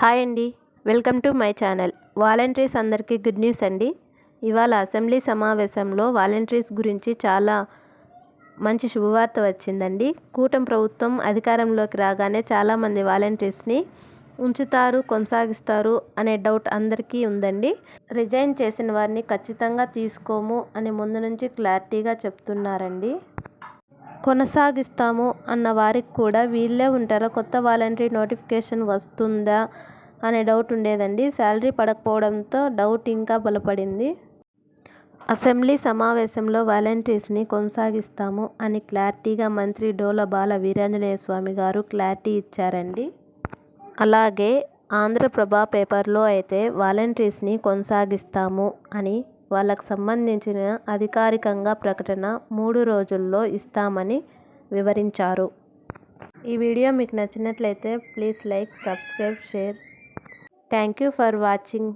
Hi అండి. Welcome to my channel. Volunteers అందరికీ good news అండి. ఇవాళ అసెంబ్లీ సమావేశంలో వాలంటీర్స్ గురించి చాలా మంచి శుభవార్త వచ్చిందండి. కూటమి ప్రభుత్వం అధికారంలోకి రాగానే చాలామంది వాలంటీర్స్ని ఉంచుతారు, కొనసాగిస్తారు అనే డౌట్ అందరికీ ఉందండి. రిజైన్ చేసిన వారిని ఖచ్చితంగా తీసుకోము అని ముందు నుంచి క్లారిటీగా చెప్తున్నారండి. కొనసాగిస్తాము అన్న వారికి కూడా వీళ్ళే ఉంటారా, కొత్త వాలంటీర్ నోటిఫికేషన్ వస్తుందా అనే డౌట్ ఉండేదండి. శాలరీ పడకపోవడంతో డౌట్ ఇంకా బలపడింది. అసెంబ్లీ సమావేశంలో వాలంటీర్స్ని కొనసాగిస్తాము అని క్లారిటీగా మంత్రి డోలా బాల వీరాంజనేయ స్వామి గారు క్లారిటీ ఇచ్చారండి. అలాగే ఆంధ్రప్రభ పేపర్లో అయితే వాలంటీర్స్ని కొనసాగిస్తాము అని వాళ్ళకు సంబంధించిన అధికారికంగా ప్రకటన 3 రోజుల్లో ఇస్తామని వివరించారు. ఈ వీడియో మీకు నచ్చినట్లయితే please like, subscribe, share. Thank you for watching.